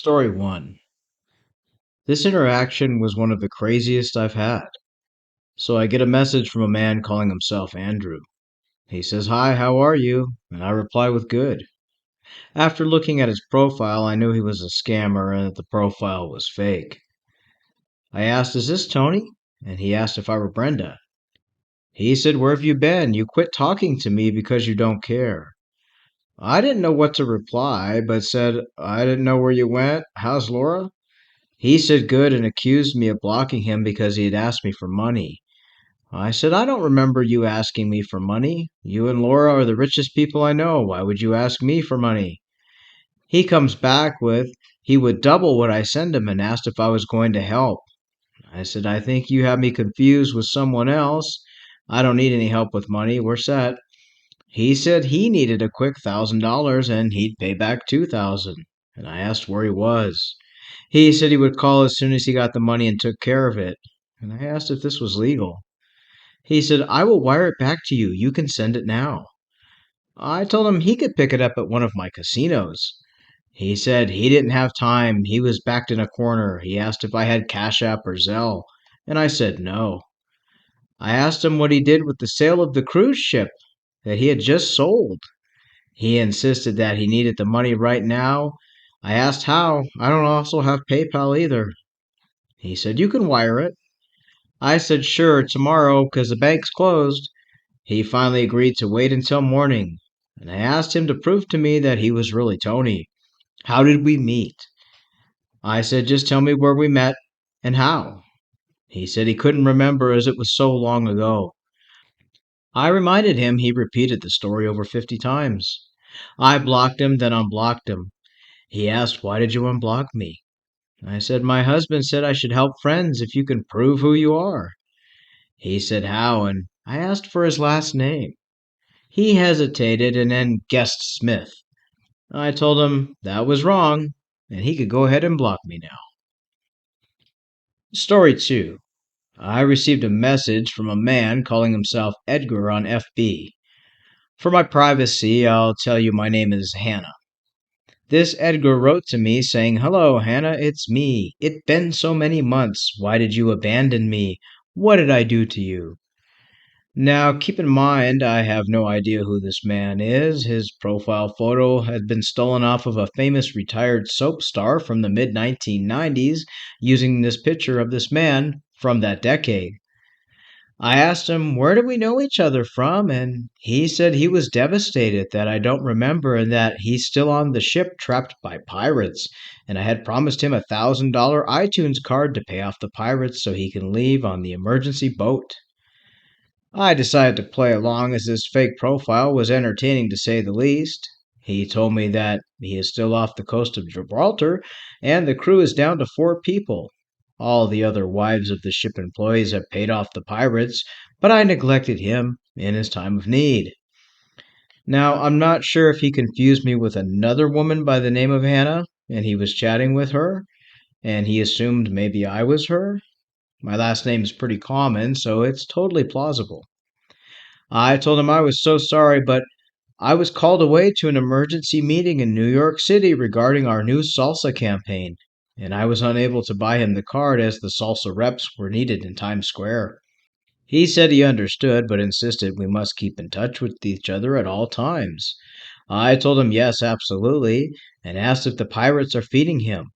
Story 1. This interaction was one of the craziest I've had. So I get a message from a man calling himself Andrew. He says, "Hi, how are you?" And I reply with good. After looking at his profile, I knew he was a scammer and that the profile was fake. I asked, "Is this Tony?" And he asked if I were Brenda. He said, "Where have you been? You quit talking to me because you don't care." I didn't know what to reply, but said, "I didn't know where you went. How's Laura?" He said good and accused me of blocking him because he had asked me for money. I said, "I don't remember you asking me for money. You and Laura are the richest people I know. Why would you ask me for money?" He comes back with, he would double what I send him and asked if I was going to help. I said, "I think you have me confused with someone else. I don't need any help with money. We're set." He said he needed a quick $1,000 and he'd pay back 2,000. And I asked where he was. He said he would call as soon as he got the money and took care of it. And I asked if this was legal. He said, "I will wire it back to you. You can send it now." I told him he could pick it up at one of my casinos. He said he didn't have time. He was backed in a corner. He asked if I had Cash App or Zelle, and I said no. I asked him what he did with the sale of the cruise ship that he had just sold. He insisted that he needed the money right now. I asked how. I don't also have PayPal either. He said, "You can wire it." I said, "Sure, tomorrow, 'cause the bank's closed." He finally agreed to wait until morning, and I asked him to prove to me that he was really Tony. How did we meet? I said, "Just tell me where we met and how." He said he couldn't remember as it was so long ago. I reminded him he repeated the story over 50 times. I blocked him, then unblocked him. He asked, "Why did you unblock me?" I said, "My husband said I should help friends if you can prove who you are." He said, "How?" And I asked for his last name. He hesitated and then guessed Smith. I told him that was wrong and he could go ahead and block me now. Story 2. I received a message from a man calling himself Edgar on FB. For my privacy, I'll tell you my name is Hannah. This Edgar wrote to me saying, "Hello, Hannah, it's me. It's been so many months. Why did you abandon me? What did I do to you?" Now, keep in mind, I have no idea who this man is. His profile photo had been stolen off of a famous retired soap star from the mid 1990s using this picture of this man from that decade. I asked him, "Where do we know each other from?" And he said he was devastated that I don't remember and that he's still on the ship trapped by pirates. And I had promised him $1,000 iTunes card to pay off the pirates so he can leave on the emergency boat. I decided to play along as this fake profile was entertaining to say the least. He told me that he is still off the coast of Gibraltar and the crew is down to 4 people. All the other wives of the ship employees have paid off the pirates, but I neglected him in his time of need. Now, I'm not sure if he confused me with another woman by the name of Hannah, and he was chatting with her, and he assumed maybe I was her. My last name is pretty common, so it's totally plausible. I told him I was so sorry, but I was called away to an emergency meeting in New York City regarding our new salsa campaign, and I was unable to buy him the card as the salsa reps were needed in Times Square. He said he understood, but insisted we must keep in touch with each other at all times. I told him yes, absolutely, and asked if the pirates are feeding him.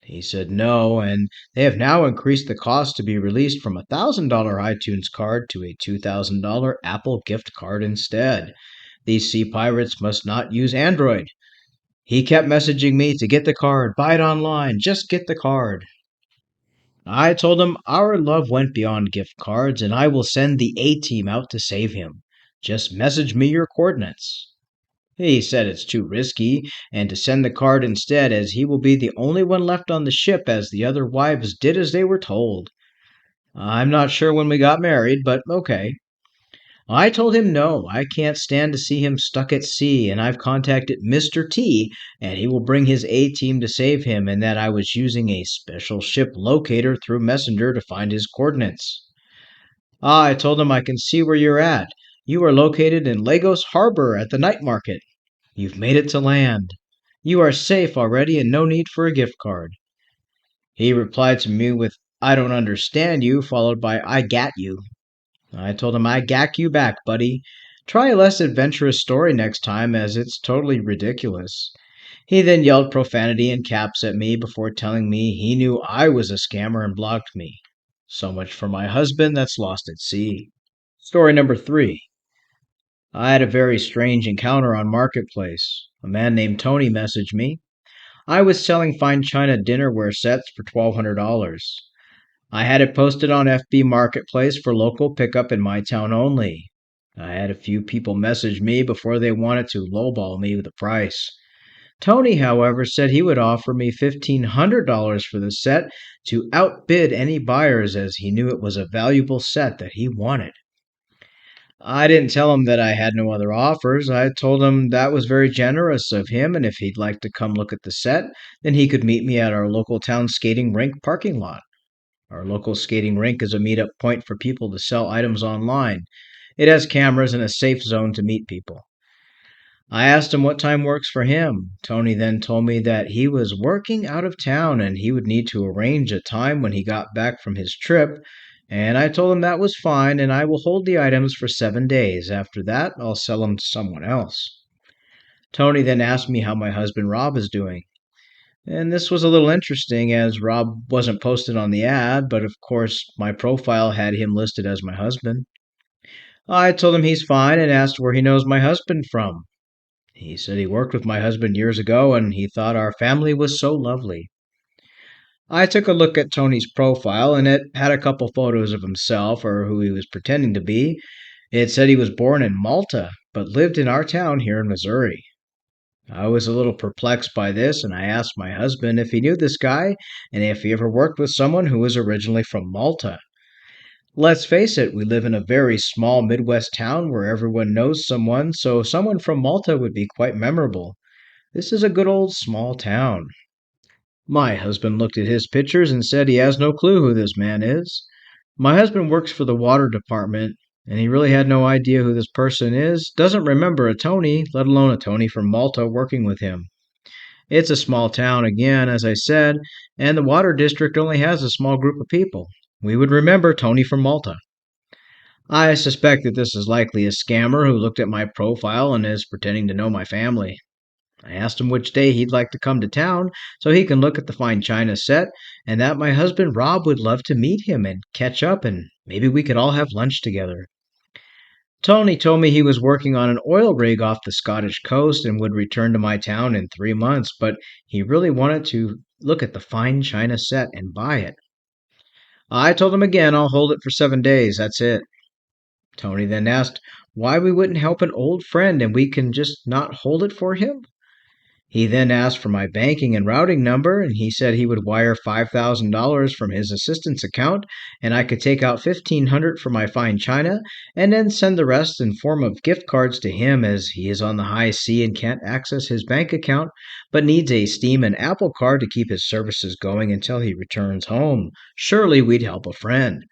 He said no, and they have now increased the cost to be released from $1,000 iTunes card to a $2,000 Apple gift card instead. These sea pirates must not use Android. He kept messaging me to get the card, buy it online, just get the card. I told him our love went beyond gift cards and I will send the A team out to save him. Just message me your coordinates. He said it's too risky and to send the card instead as he will be the only one left on the ship as the other wives did as they were told. I'm not sure when we got married, but okay. I told him no, I can't stand to see him stuck at sea, and I've contacted Mr. T, and he will bring his A team to save him, and that I was using a special ship locator through Messenger to find his coordinates. I told him I can see where you're at. You are located in Lagos Harbor at the night market. You've made it to land. You are safe already and no need for a gift card." He replied to me with, "I don't understand you," followed by, "I gat you." I told him, "I gack you back, buddy. Try a less adventurous story next time, as it's totally ridiculous." He then yelled profanity in caps at me before telling me he knew I was a scammer and blocked me. So much for my husband that's lost at sea. Story number 3. I had a very strange encounter on Marketplace. A man named Tony messaged me. I was selling fine china dinnerware sets for $1,200. I had it posted on FB Marketplace for local pickup in my town only. I had a few people message me before they wanted to lowball me with the price. Tony, however, said he would offer me $1,500 for the set to outbid any buyers as he knew it was a valuable set that he wanted. I didn't tell him that I had no other offers. I told him that was very generous of him, and if he'd like to come look at the set, then he could meet me at our local town skating rink parking lot. Our local skating rink is a meetup point for people to sell items online. It has cameras and a safe zone to meet people. I asked him what time works for him. Tony then told me that he was working out of town and he would need to arrange a time when he got back from his trip, and I told him that was fine and I will hold the items for 7 days. After that, I'll sell them to someone else. Tony then asked me how my husband Rob is doing. And this was a little interesting as Rob wasn't posted on the ad, but of course my profile had him listed as my husband. I told him he's fine and asked where he knows my husband from. He said he worked with my husband years ago and he thought our family was so lovely. I took a look at Tony's profile and it had a couple photos of himself or who he was pretending to be. It said he was born in Malta but lived in our town here in Missouri. I was a little perplexed by this and I asked my husband if he knew this guy and if he ever worked with someone who was originally from Malta. Let's face it, we live in a very small Midwest town where everyone knows someone, so someone from Malta would be quite memorable. This is a good old small town. My husband looked at his pictures and said he has no clue who this man is. My husband works for the water department, and he really had no idea who this person is, doesn't remember a Tony, let alone a Tony from Malta working with him. It's a small town again, as I said, and the water district only has a small group of people. We would remember Tony from Malta. I suspect that this is likely a scammer who looked at my profile and is pretending to know my family. I asked him which day he'd like to come to town so he can look at the fine china set, and that my husband Rob would love to meet him and catch up, and maybe we could all have lunch together. Tony told me he was working on an oil rig off the Scottish coast and would return to my town in 3 months, but he really wanted to look at the fine china set and buy it. I told him again I'll hold it for 7 days, that's it. Tony then asked why we wouldn't help an old friend and we can just not hold it for him. He then asked for my banking and routing number, and he said he would wire $5,000 from his assistant's account, and I could take out $1,500 for my fine china, and then send the rest in form of gift cards to him as he is on the high sea and can't access his bank account, but needs a Steam and Apple card to keep his services going until he returns home. Surely we'd help a friend.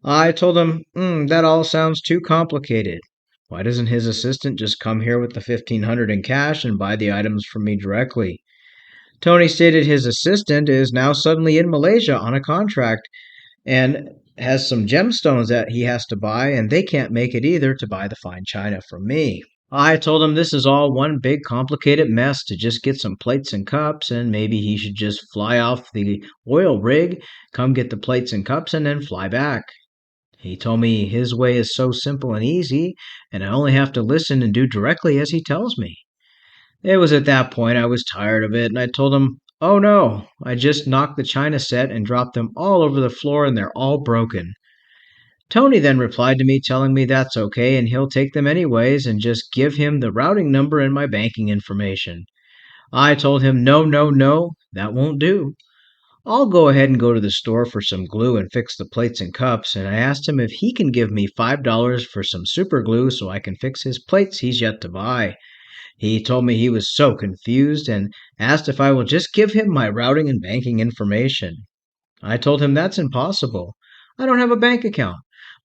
I told him, that all sounds too complicated. Why doesn't his assistant just come here with the 1,500 in cash and buy the items from me directly? Tony stated his assistant is now suddenly in Malaysia on a contract and has some gemstones that he has to buy, and they can't make it either to buy the fine china from me. I told him this is all one big complicated mess to just get some plates and cups, and maybe he should just fly off the oil rig, come get the plates and cups, and then fly back. He told me his way is so simple and easy, and I only have to listen and do directly as he tells me. It was at that point I was tired of it, and I told him, oh no, I just knocked the china set and dropped them all over the floor and they're all broken. Tony then replied to me telling me that's okay and he'll take them anyways and just give him the routing number and my banking information. I told him, no, no, no, that won't do. I'll go ahead and go to the store for some glue and fix the plates and cups, and I asked him if he can give me $5 for some super glue so I can fix his plates he's yet to buy. He told me he was so confused and asked if I will just give him my routing and banking information. I told him that's impossible. I don't have a bank account.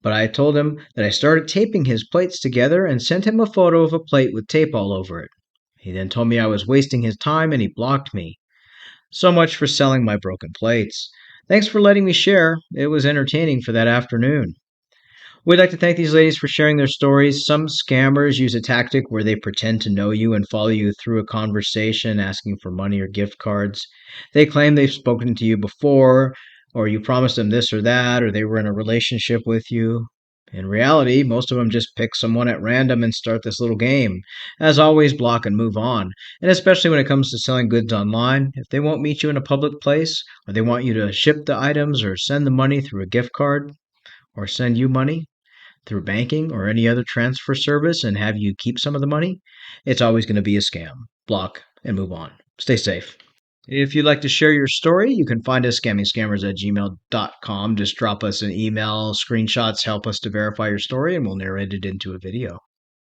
But I told him that I started taping his plates together and sent him a photo of a plate with tape all over it. He then told me I was wasting his time and he blocked me. So much for selling my broken plates. Thanks for letting me share. It was entertaining for that afternoon. We'd like to thank these ladies for sharing their stories. Some scammers use a tactic where they pretend to know you and follow you through a conversation asking for money or gift cards. They claim they've spoken to you before, or you promised them this or that, or they were in a relationship with you. In reality, most of them just pick someone at random and start this little game. As always, block and move on. And especially when it comes to selling goods online, if they won't meet you in a public place, or they want you to ship the items or send the money through a gift card, or send you money through banking or any other transfer service and have you keep some of the money, it's always going to be a scam. Block and move on. Stay safe. If you'd like to share your story, you can find us scammingscammers@gmail.com. Just drop us an email. Screenshots help us to verify your story, and we'll narrate it into a video.